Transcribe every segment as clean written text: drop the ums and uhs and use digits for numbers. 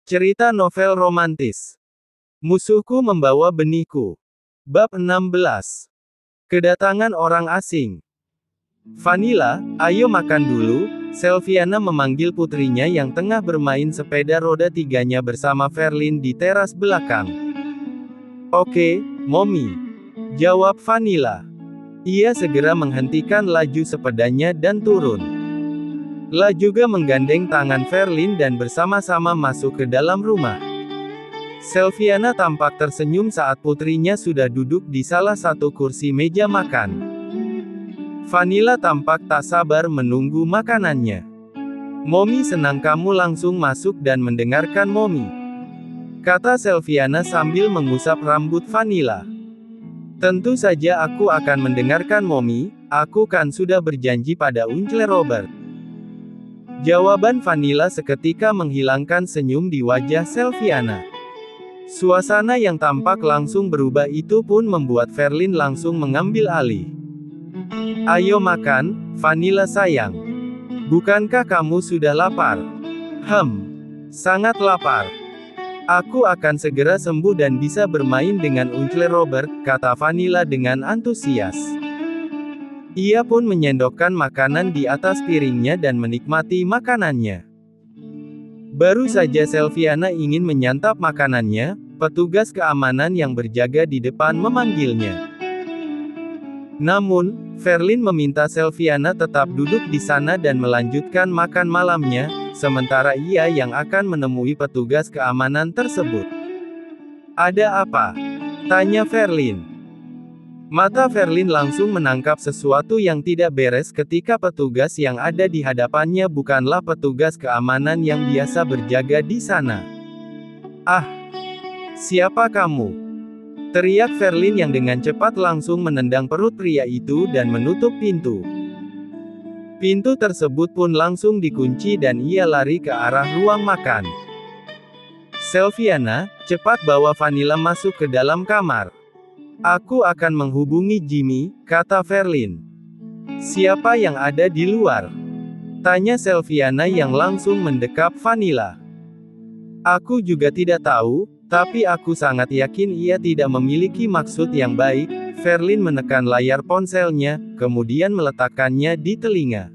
Cerita novel romantis. Musuhku membawa benihku. Bab 16. Kedatangan orang asing. Vanilla, ayo makan dulu. Selviana memanggil putrinya yang tengah bermain sepeda roda tiganya bersama Verlin di teras belakang. Oke, Mommy. Jawab Vanilla. Ia segera menghentikan laju sepedanya dan turun. La juga menggandeng tangan Verlin dan bersama-sama masuk ke dalam rumah. Selviana tampak tersenyum saat putrinya sudah duduk di salah satu kursi meja makan. Vanilla tampak tak sabar menunggu makanannya. Mommy senang kamu langsung masuk dan mendengarkan Mommy, kata Selviana sambil mengusap rambut Vanilla. Tentu saja aku akan mendengarkan Mommy, aku kan sudah berjanji pada Uncle Robert. Jawaban Vanilla seketika menghilangkan senyum di wajah Selviana. Suasana yang tampak langsung berubah itu pun membuat Verlin langsung mengambil alih. Ayo makan, Vanilla sayang. Bukankah kamu sudah lapar? Sangat lapar. Aku akan segera sembuh dan bisa bermain dengan Uncle Robert, kata Vanilla dengan antusias. Ia pun menyendokkan makanan di atas piringnya dan menikmati makanannya. Baru saja Selviana ingin menyantap makanannya, petugas keamanan yang berjaga di depan memanggilnya. Namun, Verlin meminta Selviana tetap duduk di sana dan melanjutkan makan malamnya, sementara ia yang akan menemui petugas keamanan tersebut. Ada apa? Tanya Verlin. Mata Verlin langsung menangkap sesuatu yang tidak beres ketika petugas yang ada di hadapannya bukanlah petugas keamanan yang biasa berjaga di sana. Ah! Siapa kamu? Teriak Verlin yang dengan cepat langsung menendang perut pria itu dan menutup pintu. Pintu tersebut pun langsung dikunci dan ia lari ke arah ruang makan. Selviana, cepat bawa Vanilla masuk ke dalam kamar. Aku akan menghubungi Jimmy, kata Verlin. Siapa yang ada di luar? Tanya Selviana yang langsung mendekap Vanilla. Aku juga tidak tahu, tapi aku sangat yakin ia tidak memiliki maksud yang baik. Verlin menekan layar ponselnya, kemudian meletakkannya di telinga.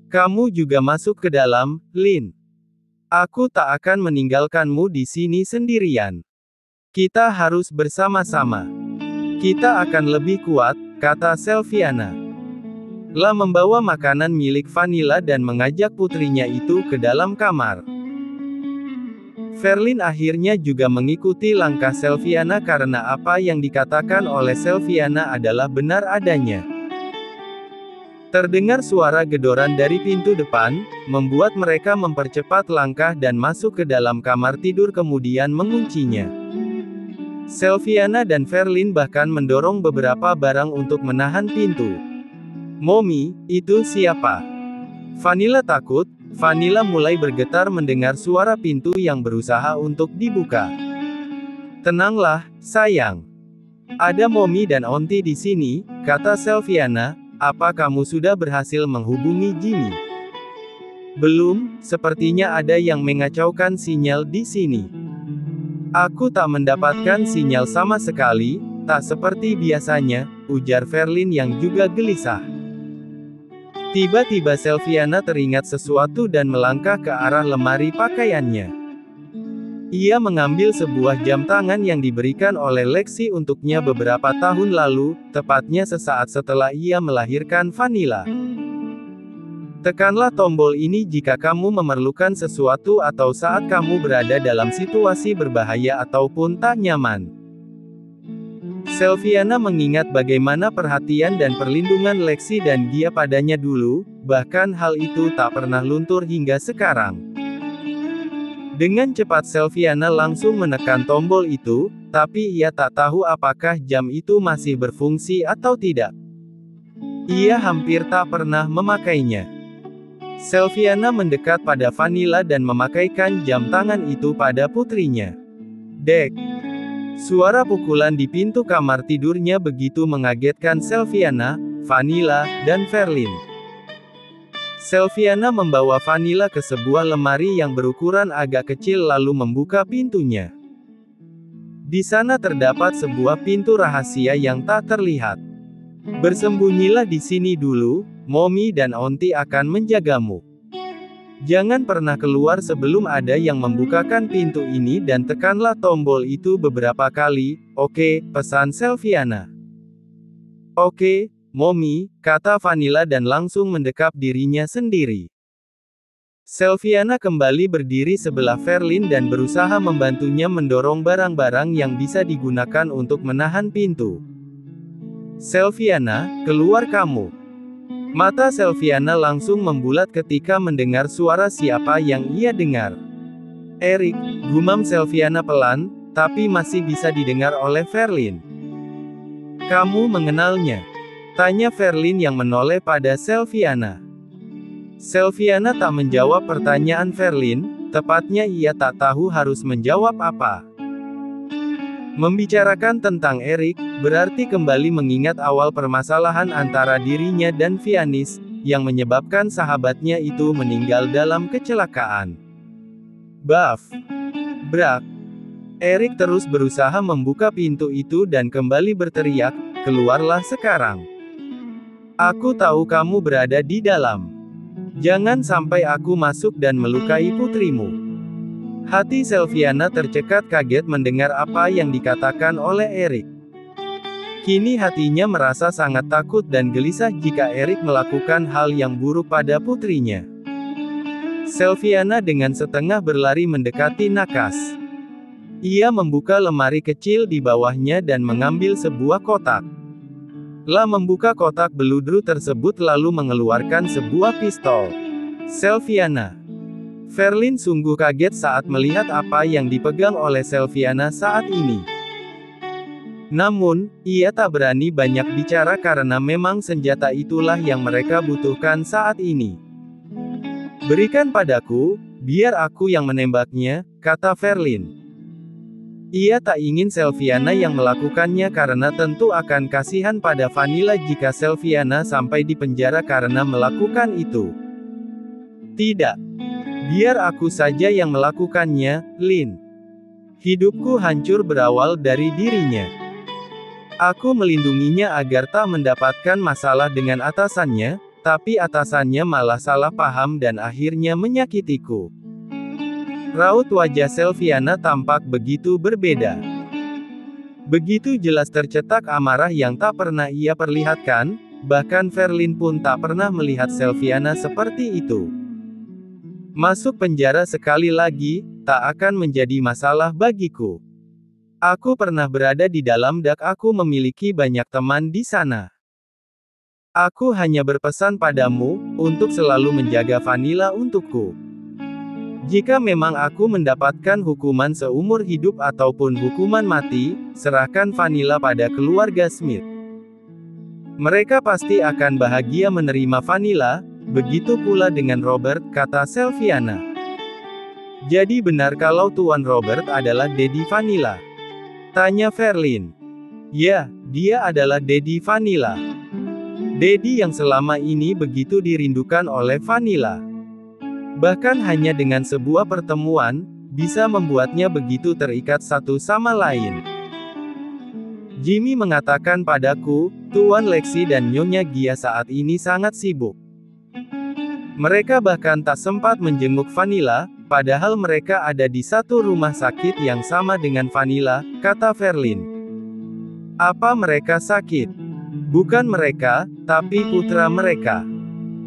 Kamu juga masuk ke dalam, Lin. Aku tak akan meninggalkanmu di sini sendirian. Kita harus bersama-sama. Kita akan lebih kuat, kata Selviana. La membawa makanan milik Vanilla dan mengajak putrinya itu ke dalam kamar. Verlin akhirnya juga mengikuti langkah Selviana karena apa yang dikatakan oleh Selviana adalah benar adanya. Terdengar suara gedoran dari pintu depan, membuat mereka mempercepat langkah dan masuk ke dalam kamar tidur kemudian menguncinya. Selviana dan Verlin bahkan mendorong beberapa barang untuk menahan pintu. Mommy, itu siapa? Vanilla takut. Vanilla mulai bergetar mendengar suara pintu yang berusaha untuk dibuka. Tenanglah, sayang. Ada Mommy dan Onti di sini, kata Selviana. Apa kamu sudah berhasil menghubungi Jimmy? Belum, sepertinya ada yang mengacaukan sinyal di sini. Aku tak mendapatkan sinyal sama sekali, tak seperti biasanya, ujar Verlin yang juga gelisah. Tiba-tiba Selviana teringat sesuatu dan melangkah ke arah lemari pakaiannya. Ia mengambil sebuah jam tangan yang diberikan oleh Lexi untuknya beberapa tahun lalu, tepatnya sesaat setelah ia melahirkan Vanilla. Tekanlah tombol ini jika kamu memerlukan sesuatu atau saat kamu berada dalam situasi berbahaya ataupun tak nyaman. Selviana mengingat bagaimana perhatian dan perlindungan Lexi dan dia padanya dulu, bahkan hal itu tak pernah luntur hingga sekarang. Dengan cepat Selviana langsung menekan tombol itu, tapi ia tak tahu apakah jam itu masih berfungsi atau tidak. Ia hampir tak pernah memakainya. Selviana mendekat pada Vanilla dan memakaikan jam tangan itu pada putrinya. Dek! Suara pukulan di pintu kamar tidurnya begitu mengagetkan Selviana, Vanilla, dan Verlin. Selviana membawa Vanilla ke sebuah lemari yang berukuran agak kecil lalu membuka pintunya. Di sana terdapat sebuah pintu rahasia yang tak terlihat. Bersembunyilah di sini dulu, Mommy dan Auntie akan menjagamu. Jangan pernah keluar sebelum ada yang membukakan pintu ini dan tekanlah tombol itu beberapa kali, oke, pesan Selviana. Oke, Mommy, kata Vanilla dan langsung mendekap dirinya sendiri. Selviana kembali berdiri sebelah Verlin dan berusaha membantunya mendorong barang-barang yang bisa digunakan untuk menahan pintu. Selviana, keluar kamu. Mata Selviana langsung membulat ketika mendengar suara siapa yang ia dengar. Erik, gumam Selviana pelan, tapi masih bisa didengar oleh Verlin. Kamu mengenalnya? Tanya Verlin yang menoleh pada Selviana. Selviana tak menjawab pertanyaan Verlin, tepatnya ia tak tahu harus menjawab apa. Membicarakan tentang Erik, berarti kembali mengingat awal permasalahan antara dirinya dan Vianis, yang menyebabkan sahabatnya itu meninggal dalam kecelakaan. Baf! Brak! Erik terus berusaha membuka pintu itu dan kembali berteriak, keluarlah sekarang. Aku tahu kamu berada di dalam. Jangan sampai aku masuk dan melukai putrimu. Hati Selviana tercekat kaget mendengar apa yang dikatakan oleh Erik. Kini hatinya merasa sangat takut dan gelisah jika Erik melakukan hal yang buruk pada putrinya. Selviana dengan setengah berlari mendekati Nakas. Ia membuka lemari kecil di bawahnya dan mengambil sebuah kotak. La membuka kotak beludru tersebut lalu mengeluarkan sebuah pistol. Selviana. Verlin sungguh kaget saat melihat apa yang dipegang oleh Selviana saat ini. Namun, ia tak berani banyak bicara karena memang senjata itulah yang mereka butuhkan saat ini. Berikan padaku, biar aku yang menembaknya, kata Verlin. Ia tak ingin Selviana yang melakukannya karena tentu akan kasihan pada Vanilla jika Selviana sampai di penjara karena melakukan itu. Tidak. Biar aku saja yang melakukannya, Lin. Hidupku hancur berawal dari dirinya. Aku melindunginya agar tak mendapatkan masalah dengan atasannya, tapi atasannya malah salah paham dan akhirnya menyakitiku. Raut wajah Selviana tampak begitu berbeda. Begitu jelas tercetak amarah yang tak pernah ia perlihatkan, bahkan Verlin pun tak pernah melihat Selviana seperti itu. Masuk penjara sekali lagi, tak akan menjadi masalah bagiku. Aku pernah berada di dalam dan aku memiliki banyak teman di sana. Aku hanya berpesan padamu, untuk selalu menjaga Vanilla untukku. Jika memang aku mendapatkan hukuman seumur hidup ataupun hukuman mati, serahkan Vanilla pada keluarga Smith. Mereka pasti akan bahagia menerima Vanilla, begitu pula dengan Robert, kata Selviana. Jadi benar kalau Tuan Robert adalah Daddy Vanilla? Tanya Verlin. Ya, dia adalah Daddy Vanilla. Daddy yang selama ini begitu dirindukan oleh Vanilla. Bahkan hanya dengan sebuah pertemuan, bisa membuatnya begitu terikat satu sama lain. Jimmy mengatakan padaku, Tuan Lexi dan Nyonya Gia saat ini sangat sibuk. Mereka bahkan tak sempat menjenguk Vanilla, padahal mereka ada di satu rumah sakit yang sama dengan Vanilla, kata Verlin. Apa mereka sakit? Bukan mereka, tapi putra mereka.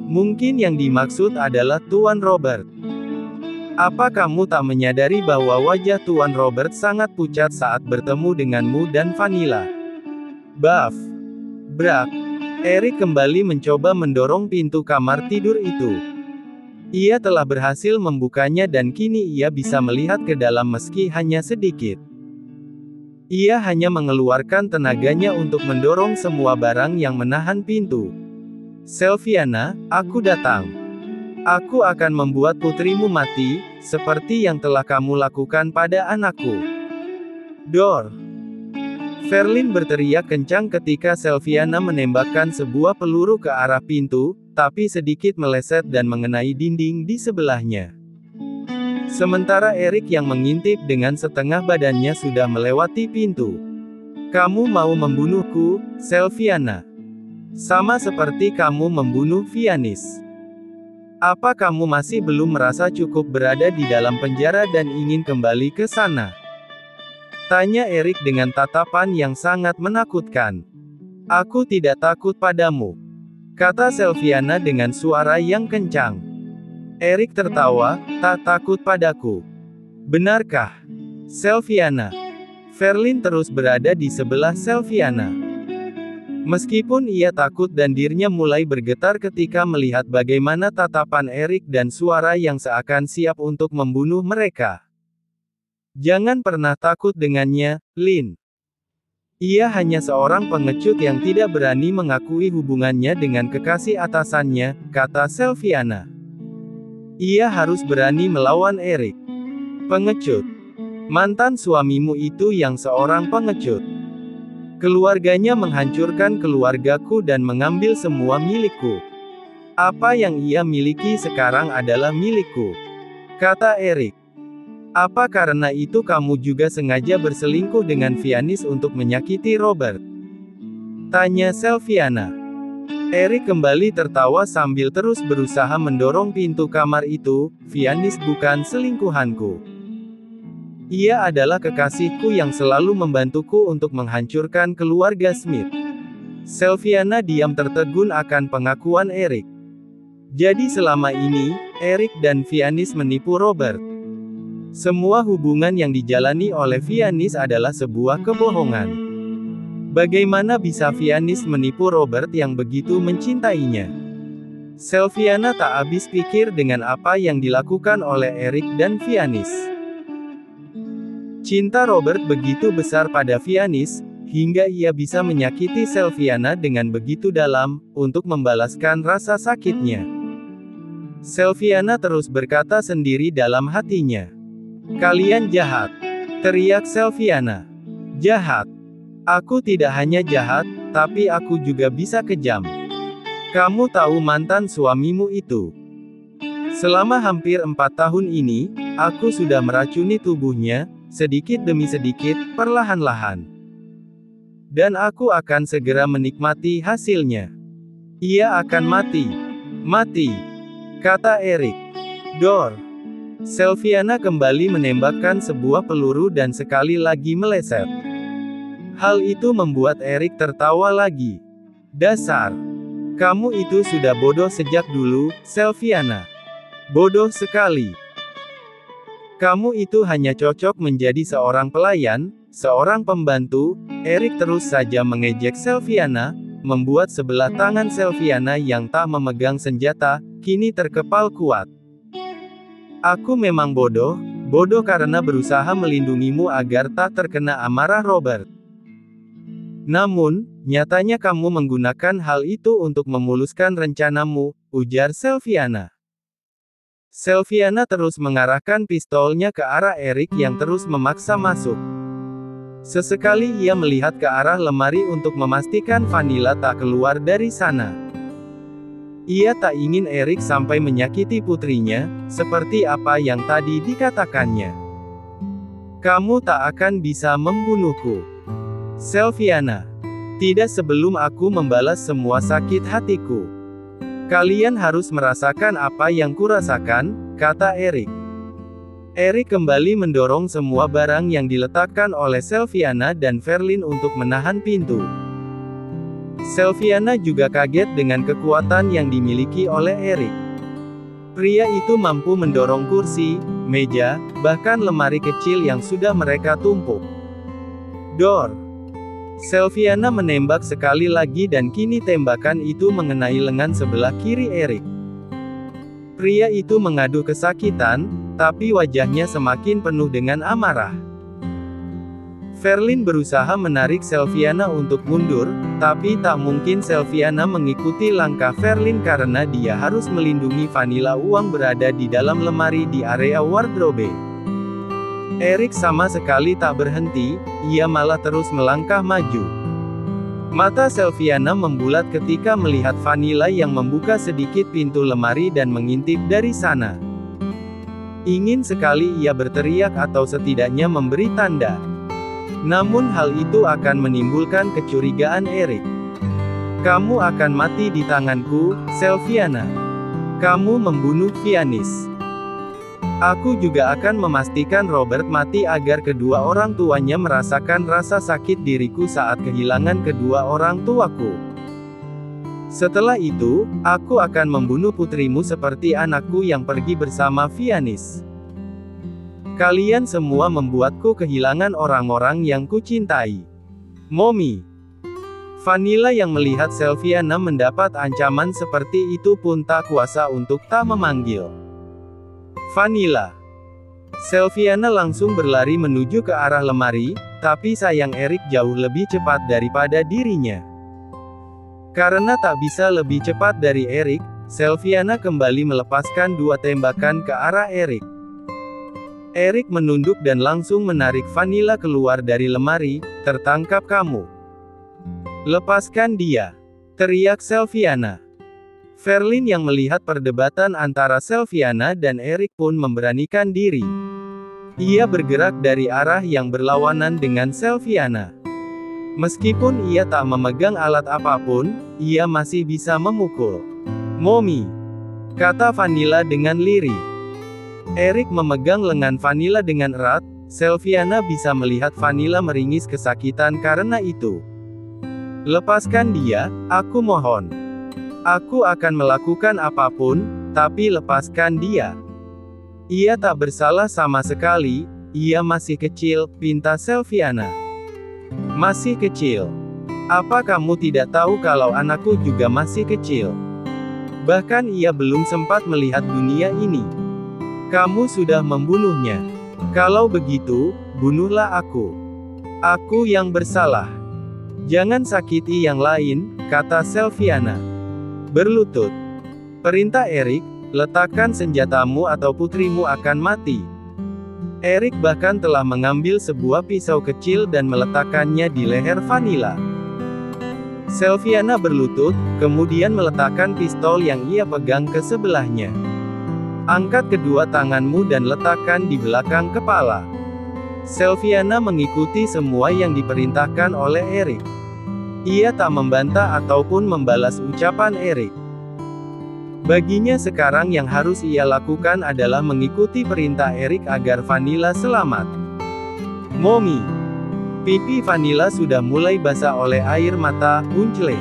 Mungkin yang dimaksud adalah Tuan Robert. Apa kamu tak menyadari bahwa wajah Tuan Robert sangat pucat saat bertemu denganmu dan Vanilla? Baf! Brak! Erik kembali mencoba mendorong pintu kamar tidur itu. Ia telah berhasil membukanya dan kini ia bisa melihat ke dalam meski hanya sedikit. Ia hanya mengeluarkan tenaganya untuk mendorong semua barang yang menahan pintu. Selviana, aku datang. Aku akan membuat putrimu mati, seperti yang telah kamu lakukan pada anakku. Dor. Verlin berteriak kencang ketika Sylviana menembakkan sebuah peluru ke arah pintu, tapi sedikit meleset dan mengenai dinding di sebelahnya. Sementara Erik yang mengintip dengan setengah badannya sudah melewati pintu. Kamu mau membunuhku, Sylviana? Sama seperti kamu membunuh Vianis. Apa kamu masih belum merasa cukup berada di dalam penjara dan ingin kembali ke sana? Tanya Erik dengan tatapan yang sangat menakutkan. Aku tidak takut padamu, kata Sylviana dengan suara yang kencang. Erik tertawa, tak takut padaku. Benarkah? Sylviana. Verlin terus berada di sebelah Sylviana. Meskipun ia takut dan dirinya mulai bergetar ketika melihat bagaimana tatapan Erik dan suara yang seakan siap untuk membunuh mereka. Jangan pernah takut dengannya, Lin. Ia hanya seorang pengecut yang tidak berani mengakui hubungannya dengan kekasih atasannya, kata Sylviana. Ia harus berani melawan Erik. Pengecut. Mantan suamimu itu yang seorang pengecut. Keluarganya menghancurkan keluargaku dan mengambil semua milikku. Apa yang ia miliki sekarang adalah milikku, kata Erik. Apa karena itu kamu juga sengaja berselingkuh dengan Vianis untuk menyakiti Robert? Tanya Sylviana. Erik kembali tertawa sambil terus berusaha mendorong pintu kamar itu. Vianis bukan selingkuhanku. Ia adalah kekasihku yang selalu membantuku untuk menghancurkan keluarga Smith. Sylviana diam tertegun akan pengakuan Erik. Jadi selama ini, Erik dan Vianis menipu Robert. Semua hubungan yang dijalani oleh Vianis adalah sebuah kebohongan. Bagaimana bisa Vianis menipu Robert yang begitu mencintainya? Sylviana tak habis pikir dengan apa yang dilakukan oleh Erik dan Vianis. Cinta Robert begitu besar pada Vianis, hingga ia bisa menyakiti Sylviana dengan begitu dalam, untuk membalaskan rasa sakitnya. Sylviana terus berkata sendiri dalam hatinya. Kalian jahat, teriak Sylviana. Jahat. Aku tidak hanya jahat, tapi aku juga bisa kejam. Kamu tahu mantan suamimu itu? Selama hampir 4 tahun ini, aku sudah meracuni tubuhnya, sedikit demi sedikit, perlahan-lahan. Dan aku akan segera menikmati hasilnya. Ia akan mati. Mati, kata Erik. Dor. Sylviana kembali menembakkan sebuah peluru dan sekali lagi meleset. Hal itu membuat Erik tertawa lagi. Dasar. Kamu itu sudah bodoh sejak dulu, Sylviana. Bodoh sekali. Kamu itu hanya cocok menjadi seorang pelayan, seorang pembantu. Erik terus saja mengejek Sylviana, membuat sebelah tangan Sylviana yang tak memegang senjata, kini terkepal kuat. Aku memang bodoh, bodoh karena berusaha melindungimu agar tak terkena amarah Robert. Namun, nyatanya kamu menggunakan hal itu untuk memuluskan rencanamu, ujar Sylviana. Sylviana terus mengarahkan pistolnya ke arah Erik yang terus memaksa masuk. Sesekali ia melihat ke arah lemari untuk memastikan Vanilla tak keluar dari sana. Ia tak ingin Erik sampai menyakiti putrinya, seperti apa yang tadi dikatakannya. Kamu tak akan bisa membunuhku, Sylviana. Tidak sebelum aku membalas semua sakit hatiku. Kalian harus merasakan apa yang kurasakan, kata Erik. Erik kembali mendorong semua barang yang diletakkan oleh Sylviana dan Verlin untuk menahan pintu. Sylviana juga kaget dengan kekuatan yang dimiliki oleh Erik. Pria itu mampu mendorong kursi, meja, bahkan lemari kecil yang sudah mereka tumpuk. Dor. Sylviana menembak sekali lagi dan kini tembakan itu mengenai lengan sebelah kiri Erik. Pria itu mengadu kesakitan, tapi wajahnya semakin penuh dengan amarah. Verlin berusaha menarik Sylviana untuk mundur, tapi tak mungkin Sylviana mengikuti langkah Verlin karena dia harus melindungi Vanilla. Uang berada di dalam lemari di area wardrobe. Erik sama sekali tak berhenti, ia malah terus melangkah maju. Mata Sylviana membulat ketika melihat Vanilla yang membuka sedikit pintu lemari dan mengintip dari sana. Ingin sekali ia berteriak atau setidaknya memberi tanda. Namun hal itu akan menimbulkan kecurigaan Erik. Kamu akan mati di tanganku, Sylviana. Kamu membunuh Vianis. Aku juga akan memastikan Robert mati agar kedua orang tuanya merasakan rasa sakit diriku saat kehilangan kedua orang tuaku. Setelah itu, aku akan membunuh putrimu seperti anakku yang pergi bersama Vianis. Kalian semua membuatku kehilangan orang-orang yang kucintai. Mommy. Vanilla yang melihat Sylviana mendapat ancaman seperti itu pun tak kuasa untuk tak memanggil Vanilla. Sylviana langsung berlari menuju ke arah lemari, tapi sayang Erik jauh lebih cepat daripada dirinya. Karena tak bisa lebih cepat dari Erik, Sylviana kembali melepaskan 2 tembakan ke arah Erik. Erik menunduk dan langsung menarik Vanilla keluar dari lemari. Tertangkap kamu. Lepaskan dia, teriak Sylviana. Verlin yang melihat perdebatan antara Sylviana dan Erik pun memberanikan diri. Ia bergerak dari arah yang berlawanan dengan Sylviana. Meskipun ia tak memegang alat apapun, ia masih bisa memukul. Mommy, kata Vanilla dengan lirih. Erik memegang lengan Vanilla dengan erat. Sylviana bisa melihat Vanilla meringis kesakitan karena itu. Lepaskan dia, aku mohon. Aku akan melakukan apapun, tapi lepaskan dia. Ia tak bersalah sama sekali, ia masih kecil, pinta Sylviana. Masih kecil. Apa kamu tidak tahu kalau anakku juga masih kecil? Bahkan ia belum sempat melihat dunia ini. Kamu sudah membunuhnya. Kalau begitu, bunuhlah aku. Aku yang bersalah. Jangan sakiti yang lain, kata Sylviana. Berlutut. Perintah Erik, letakkan senjatamu atau putrimu akan mati. Erik bahkan telah mengambil sebuah pisau kecil dan meletakkannya di leher Vanilla. Sylviana berlutut, kemudian meletakkan pistol yang ia pegang ke sebelahnya. Angkat kedua tanganmu dan letakkan di belakang kepala. Sylviana mengikuti semua yang diperintahkan oleh Erik. Ia tak membantah ataupun membalas ucapan Erik. Baginya sekarang yang harus ia lakukan adalah mengikuti perintah Erik agar Vanilla selamat. Mommy. Pipi Vanilla sudah mulai basah oleh air mata. Uncle.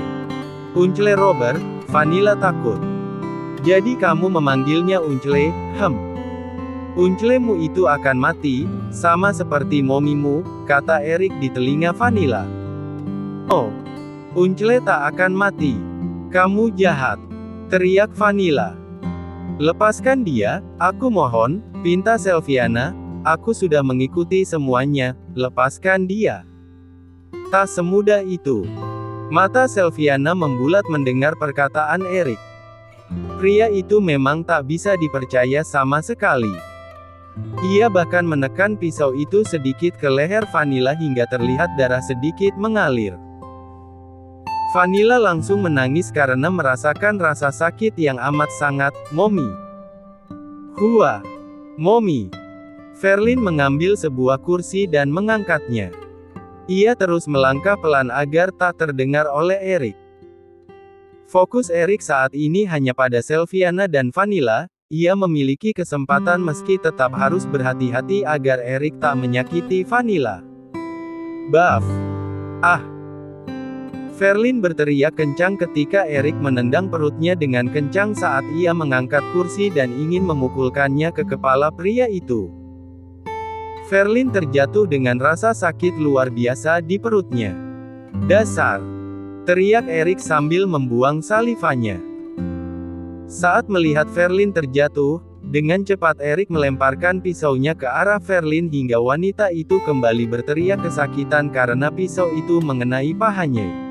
Uncle Robert, Vanilla takut. Jadi kamu memanggilnya Uncle, Unclemu itu akan mati, sama seperti momimu, kata Erik di telinga Vanilla. Oh. Uncle tak akan mati. Kamu jahat, teriak Vanilla. Lepaskan dia, aku mohon, pinta Sylviana, aku sudah mengikuti semuanya, lepaskan dia. Tak semudah itu. Mata Sylviana membulat mendengar perkataan Erik. Pria itu memang tak bisa dipercaya sama sekali. Ia bahkan menekan pisau itu sedikit ke leher Vanilla hingga terlihat darah sedikit mengalir. Vanilla langsung menangis karena merasakan rasa sakit yang amat sangat. Mommy. Hua. Mommy. Verlin mengambil sebuah kursi dan mengangkatnya. Ia terus melangkah pelan agar tak terdengar oleh Erik. Fokus Erik saat ini hanya pada Sylviana dan Vanilla. Ia memiliki kesempatan meski tetap harus berhati-hati agar Erik tak menyakiti Vanilla. Buff. Ah. Verlin berteriak kencang ketika Erik menendang perutnya dengan kencang saat ia mengangkat kursi dan ingin memukulkannya ke kepala pria itu. Verlin terjatuh dengan rasa sakit luar biasa di perutnya. Dasar! Teriak Erik sambil membuang salivanya. Saat melihat Verlin terjatuh, dengan cepat Erik melemparkan pisaunya ke arah Verlin hingga wanita itu kembali berteriak kesakitan karena pisau itu mengenai pahanya.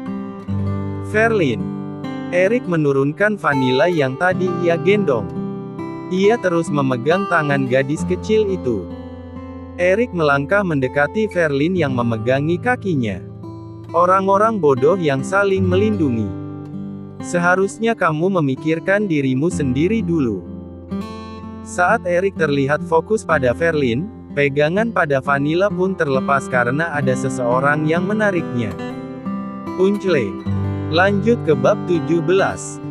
Verlin. Erik menurunkan Vanilla yang tadi ia gendong. Ia terus memegang tangan gadis kecil itu. Erik melangkah mendekati Verlin yang memegangi kakinya. Orang-orang bodoh yang saling melindungi. Seharusnya kamu memikirkan dirimu sendiri dulu. Saat Erik terlihat fokus pada Verlin, pegangan pada Vanilla pun terlepas karena ada seseorang yang menariknya. Puncle. Lanjut ke bab 17.